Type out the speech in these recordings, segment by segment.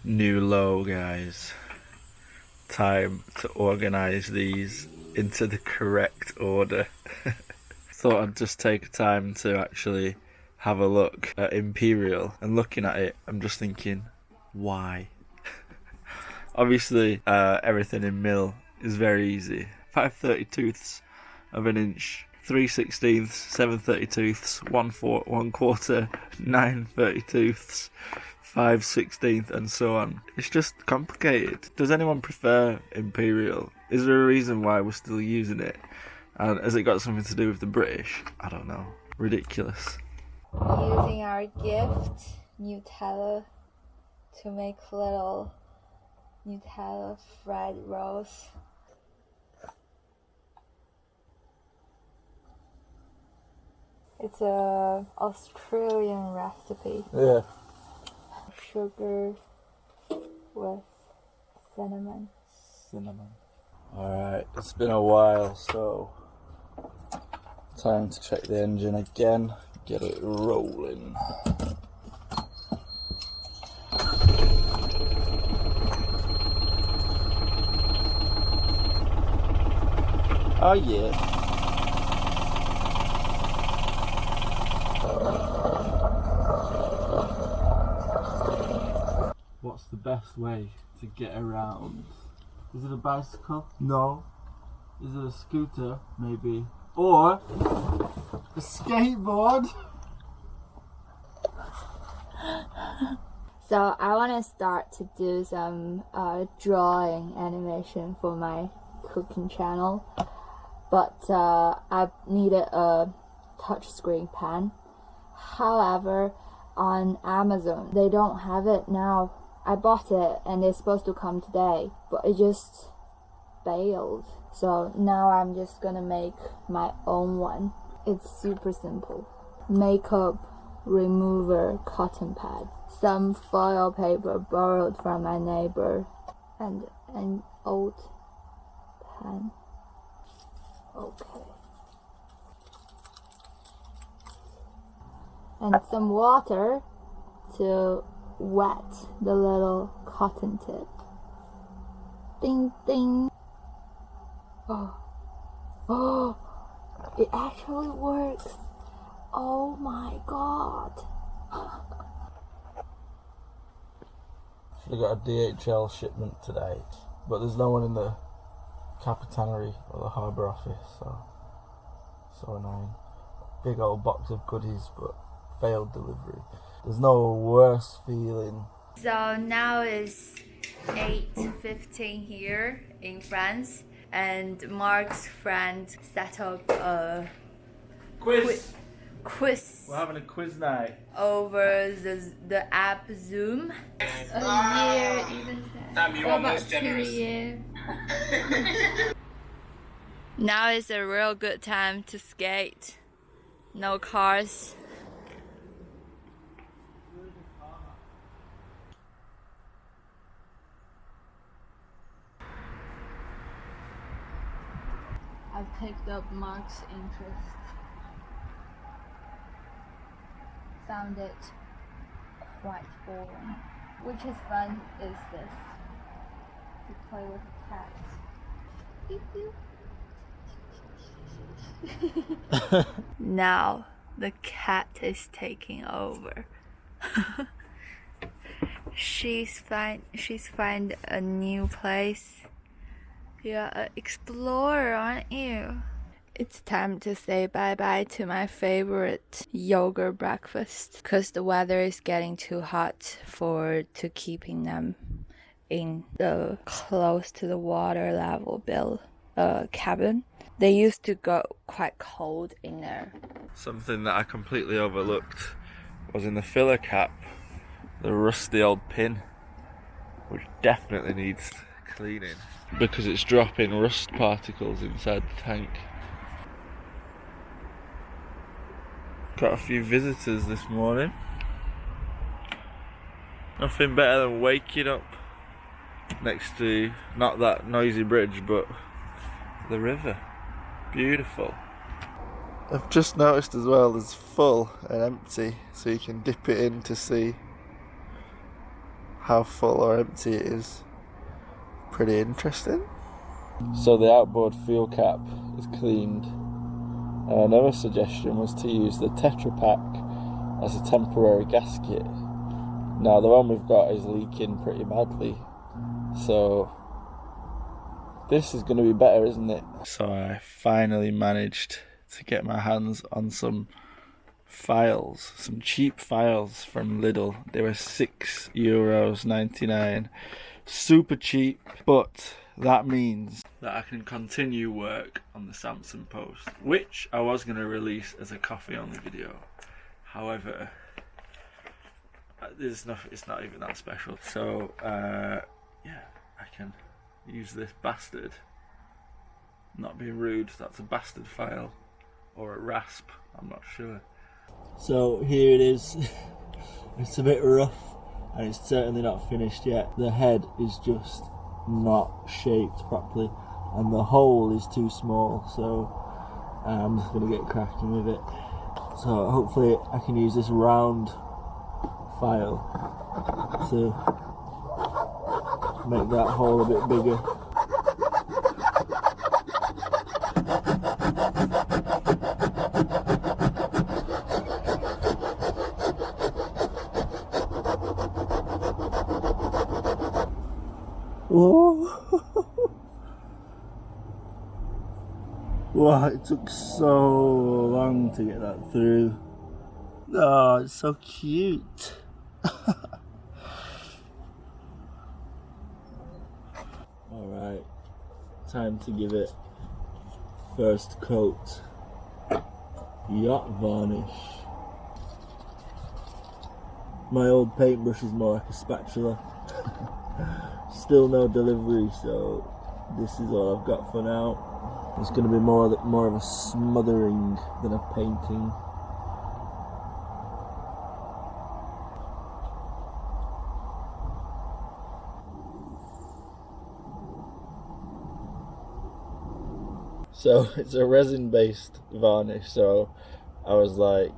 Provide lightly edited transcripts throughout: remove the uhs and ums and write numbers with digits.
New low, guys. Time to organise these into the correct order. Thought I'd just take time to actually have a look at Imperial, and looking at it, I'm just thinking, why? Obviously, everything in mil is very easy. 5/32ths of an inch, 3/16ths, 7/32ths, 1 quarter, 9/32ths, 5/16th, and so on. It's just complicated. Does anyone prefer Imperial? Is there a reason why we're still using it? And has it got something to do with the British? I don't know. Ridiculous. Using our gift, Nutella, to make little Nutella fried rolls. It's a Australian recipe. Yeah. Sugar with cinnamon. Alright, it's been a while, so time to check the engine again, get it rolling. Oh yeah. What's the best way to get around? Is it a bicycle? No. Is it a scooter? Maybe. Or a skateboard? So I want to start to do some drawing animation for my cooking channel, but I needed a touchscreen pen. However, on Amazon they don't have it now. I bought it and it's supposed to come today, but it just failed. So now I'm just gonna make my own one. It's super simple. Makeup remover cotton pad, some foil paper borrowed from my neighbor, and an old pen. Okay. And some water to wet the little cotton tip. Ding ding. Oh, it actually works. Oh my god. Should have got a DHL shipment today, but there's no one in the Capitanery or the harbour office, so annoying. Big old box of goodies, but failed delivery. There's no worse feeling. So now it's 8:15 here in France, and Mark's friend set up a Quiz! quiz We're having a quiz night. over the app Zoom. A year, even about 2 years. Now is a real good time to skate. No cars. I've picked up Mark's interest. Found it quite boring. Which is fun is this. To play with cats. Beep, beep. Now the cat is taking over. She's find a new place. You're an explorer, aren't you? It's time to say bye-bye to my favorite yogurt breakfast, because the weather is getting too hot to keeping them in the close to the water level cabin. They used to go quite cold in there. Something that I completely overlooked was in the filler cap, the rusty old pin, which definitely needs cleaning because it's dropping rust particles inside the tank. Got a few visitors this morning. Nothing better than waking up next to not that noisy bridge but the river. Beautiful. I've just noticed as well there's full and empty, so you can dip it in to see how full or empty it is. Pretty interesting. So the outboard fuel cap is cleaned. Another suggestion was to use the Tetra Pak as a temporary gasket. Now the one we've got is leaking pretty badly, so this is going to be better, isn't it? So I finally managed to get my hands on some files, some cheap files from Lidl. They were €6.99, super cheap, but that means that I can continue work on the Samson post, which I was going to release as a coffee only video. However, it's not even that special. So yeah, I can use this bastard. Not being rude, that's a bastard file or a rasp, I'm not sure. So here it is. It's a bit rough and it's certainly not finished yet. The head is just not shaped properly and the hole is too small, so I'm just going to get cracking with it. So hopefully I can use this round file to make that hole a bit bigger. Whoa! Wow, it took so long to get that through. Oh, it's so cute. Alright, time to give it first coat. Yacht varnish. My old paintbrush is more like a spatula. Still no delivery, so this is all I've got for now. It's going to be more of a smothering than a painting. So it's a resin-based varnish, so I was like,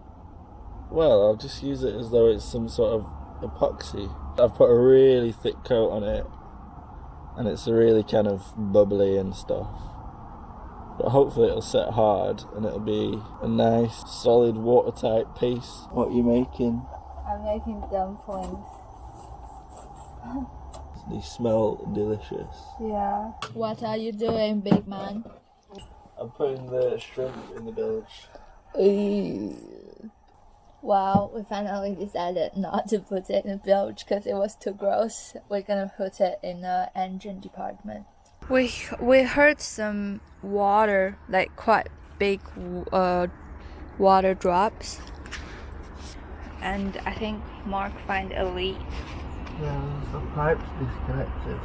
well, I'll just use it as though it's some sort of epoxy. I've put a really thick coat on it, and it's really kind of bubbly and stuff. But hopefully it'll set hard, and it'll be a nice, solid, watertight piece. What are you making? I'm making dumplings. They smell delicious. Yeah. What are you doing, big man? I'm putting the shrimp in the bilge. Well, we finally decided not to put it in the bilge because it was too gross. We're gonna put it in the engine department. We heard some water, like quite big water drops, and I think Mark find a leak. Yeah, the pipe's disconnected.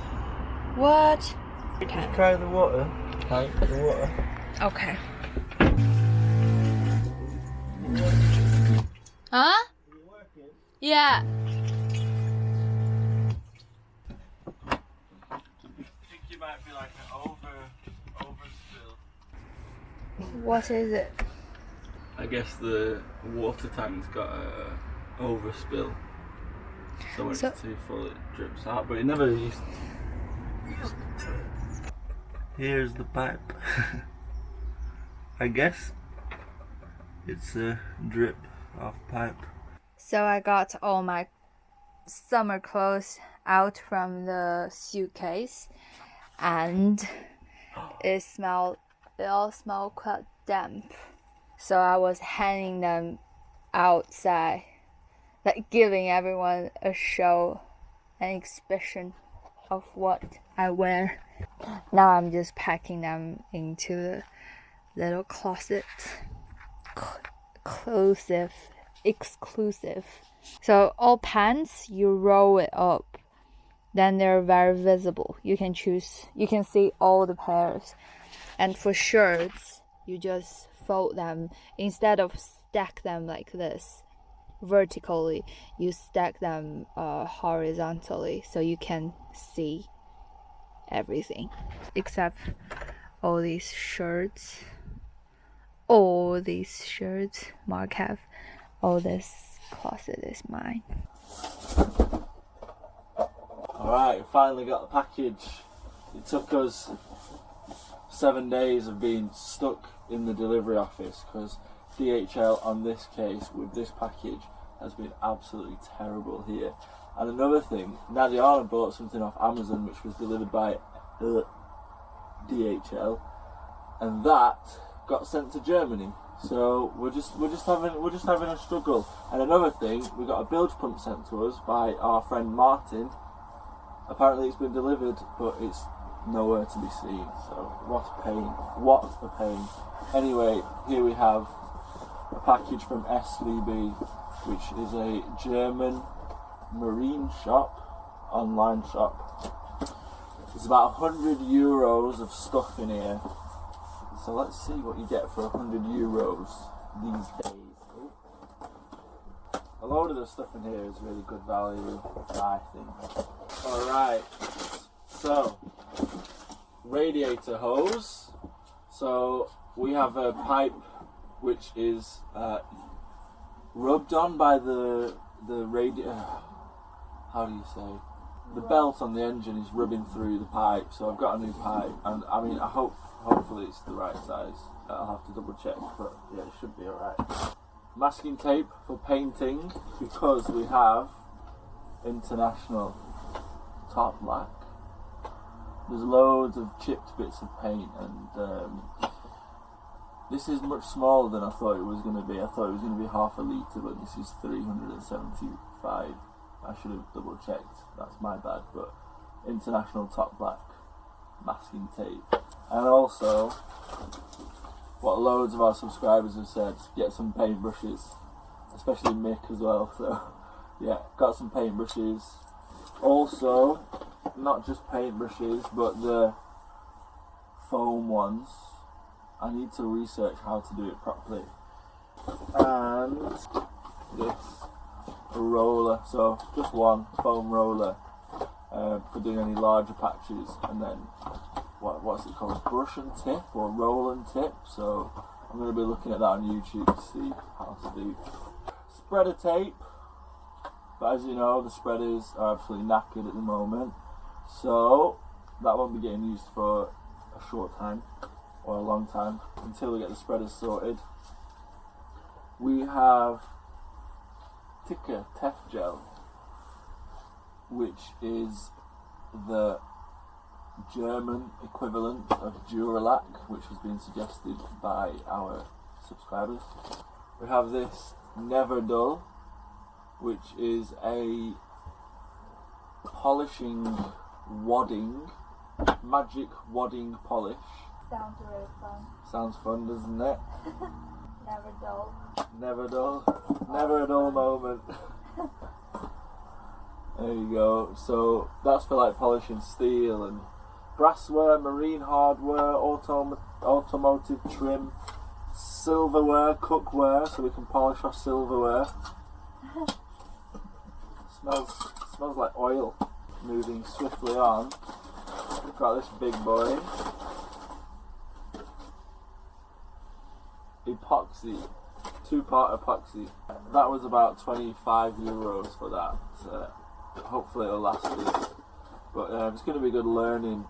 What? Just try the water. Pipe the water. Okay. Huh? Yeah. I think you might be like an overspill. What is it? I guess the water tank's got a overspill. So when it's too full it drips out, but it never used to. Here's the pipe. I guess it's a drip off pipe. So I got all my summer clothes out from the suitcase, and it all smelled quite damp. So I was hanging them outside, like giving everyone a show, an expression of what I wear. Now I'm just packing them into the little closet. Exclusive. So all pants, you roll it up, then they're very visible. You can see all the pairs. And for shirts, you just fold them. Instead of stack them like this vertically, you stack them horizontally, so you can see everything except all these shirts. Mark have. All this closet is mine. Alright, finally got the package. It took us 7 days of being stuck in the delivery office because DHL on this case with this package has been absolutely terrible here. And another thing, Nadiana bought something off Amazon which was delivered by DHL, and that got sent to Germany. So we're just having a struggle. And another thing, we got a bilge pump sent to us by our friend Martin. Apparently it's been delivered, but it's nowhere to be seen. So what a pain! What a pain! Anyway, here we have a package from SVB, which is a German marine shop, online shop. There's about 100 euros of stuff in here. So let's see what you get for 100 euros these days. Ooh. A load of the stuff in here is really good value, I think. Alright, so radiator hose. So we have a pipe which is rubbed on by the radiator. How do you say? The belt on the engine is rubbing through the pipe. So I've got a new pipe, and I mean, hopefully it's the right size. I'll have to double check, but yeah, it should be alright. Masking tape for painting because we have international top black. There's loads of chipped bits of paint, and this is much smaller than I thought it was going to be. I thought it was going to be half a litre, but this is 375. I should have double checked, that's my bad, but international top black masking tape. And also, what loads of our subscribers have said, get some paintbrushes, especially Mick as well, so yeah, got some paintbrushes. Also, not just paintbrushes, but the foam ones. I need to research how to do it properly. And this roller, so just one foam roller for doing any larger patches, and then what's it called, brush and tip or roll and tip. So I'm going to be looking at that on YouTube to see how to do spreader tape, but as you know, the spreaders are absolutely knackered at the moment, so that won't be getting used for a short time or a long time until we get the spreaders sorted. We have Ticker Tef Gel, which is the German equivalent of Duralac, which has been suggested by our subscribers. We have this Never Dull, which is a polishing wadding, magic wadding polish. Sounds really fun. Sounds fun, doesn't it? Never dull. Never dull. Never a dull moment. There you go. So that's for like polishing steel and brassware, marine hardware, automotive trim, silverware, cookware, so we can polish our silverware. Smells like oil. Moving swiftly on. We've got this big boy. Epoxy, 2-part epoxy. That was about 25 euros for that. Hopefully it'll last us. But it's going to be good learning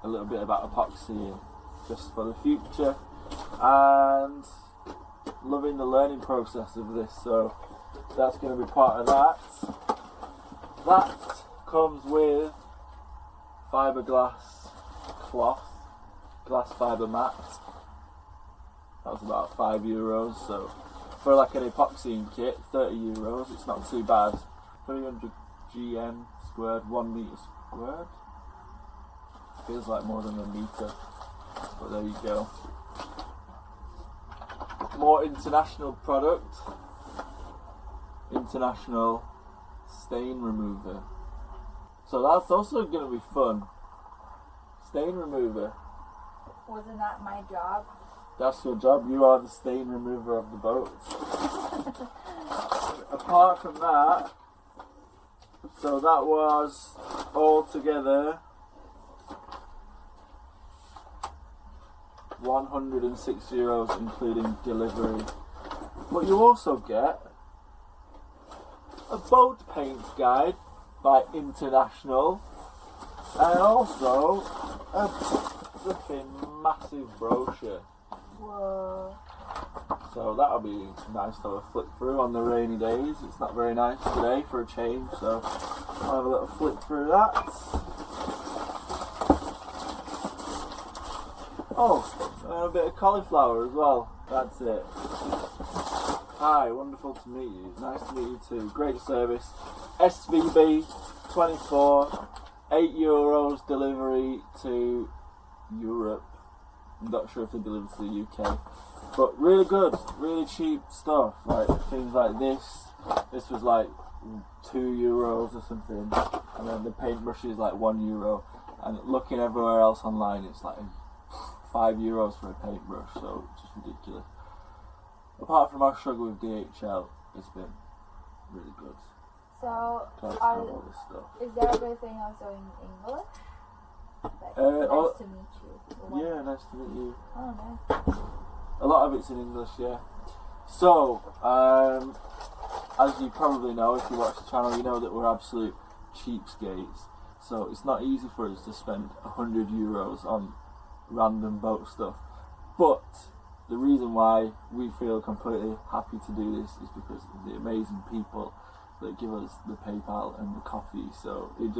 a little bit about epoxy just for the future, and loving the learning process of this. So that's going to be part of that. That comes with fiberglass cloth, glass fiber mat. That was about 5 euros, so for like an epoxying kit, 30 euros, it's not too bad. 300 GM squared, 1 metre squared. Feels like more than a metre, but there you go. More international product. International stain remover. So that's also going to be fun. Stain remover. Wasn't that my job? That's your job, you are the stain remover of the boat. Apart from that, so that was all together 106 euros including delivery. But you also get a boat paint guide by International And also a flipping massive brochure. Whoa. So that'll be nice to have a flick through on the rainy days. It's not very nice today for a change, so I'll have a little flick through that. Oh, and a bit of cauliflower as well. That's it. Hi, wonderful to meet you. Nice to meet you too. Great service. SVB 24, €8 delivery to Europe. I'm not sure if they deliver to the UK. But really good, really cheap stuff. Like things like this. This was like €2 or something. And then the paintbrush is like €1. And looking everywhere else online, it's like €5 for a paintbrush. So it's just ridiculous. Apart from our struggle with DHL, it's been really good. So, All this stuff. is there everything also in English? Like, nice to meet you. Yeah, nice to meet you. Oh, nice. A lot of it's in English, yeah. So, as you probably know, if you watch the channel, you know that we're absolute cheapskates. So it's not easy for us to spend €100 on random boat stuff. But the reason why we feel completely happy to do this is because of the amazing people that give us the PayPal and the coffee. So it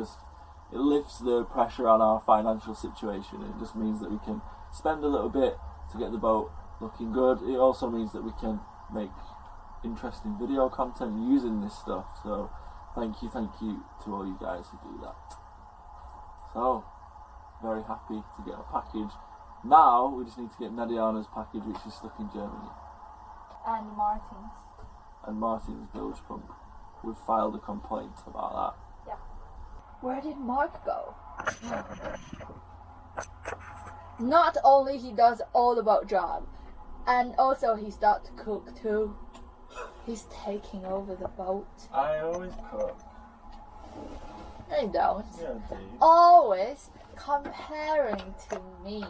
lifts the pressure on our financial situation. It just means that we can spend a little bit to get the boat looking good. It also means that we can make interesting video content using this stuff. So thank you to all you guys who do that. So very happy to get a package. Now we just need to get Nadiana's package, which is stuck in Germany. And Martin's. And Martin's bilge pump. We've filed a complaint about that. Yeah. Where did Mark go? Not only he does all the boat job, and also he starts to cook too. He's taking over the boat. I always cook. No, you don't. Yeah, I do. Always comparing to me.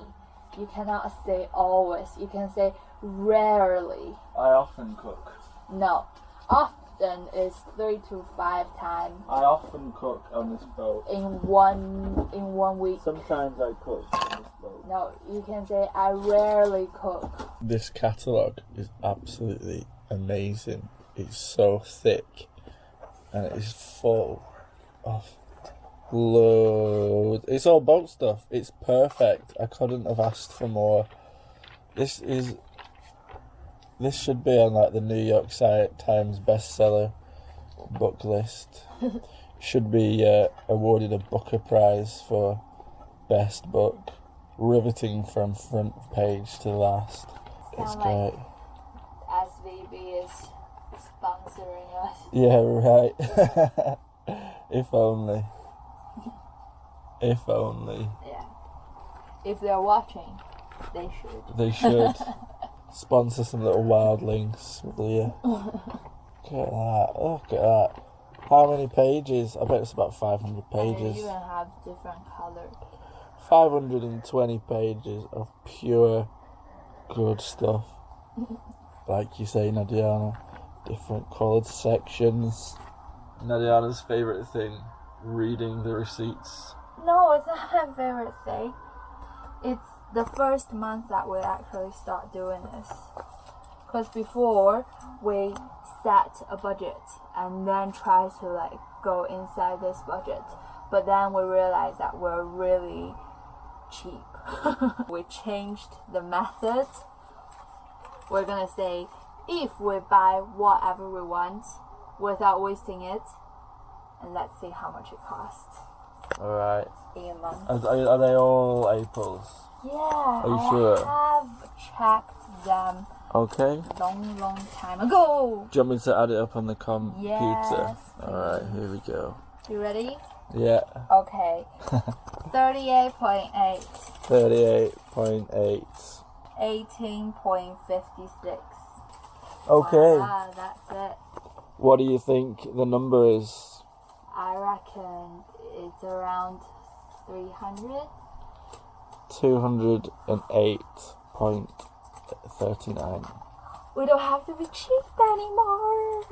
You cannot say always. You can say rarely. I often cook. No. Often is 3 to 5 times I often cook on this boat. in one week. Sometimes I cook on this boat. No, you can say I rarely cook. This catalogue is absolutely amazing. It's so thick and it is full of loads. It's all boat stuff. It's perfect. I couldn't have asked for more. This should be on like the New York Times bestseller book list. Should be awarded a Booker Prize for best book. Riveting from front page to last. It's Sound great. like SVB is sponsoring us. Yeah, right. If only. If only. Yeah. If they're watching, they should. They should. Sponsor some little Wildlings, will you? Look at that. Look at that. How many pages? I bet it's about 500 And they pages. even have different colors. 520 pages of pure good stuff. Like you say, Nadiana. Different coloured sections. Nadiana's favourite thing, reading the receipts. No, it's not my favorite thing. It's the first month that we actually start doing this. Because before, we set a budget and then try to like go inside this budget. But then we realized that we're really cheap. We changed the method. We're gonna say, if we buy whatever we want without wasting it, and let's see how much it costs. Alright. In a month. Are they all Aprils? Yeah, Are you sure? I have checked them Okay. long time ago. Do you want me to add it up on the computer? Yes, Alright, here we go. You ready? Yeah. Okay. 38.8. 38.8. 18.56. Okay. Ah, that's it. What do you think the number is? I reckon it's around 300. 208.39. We don't have to be cheap anymore.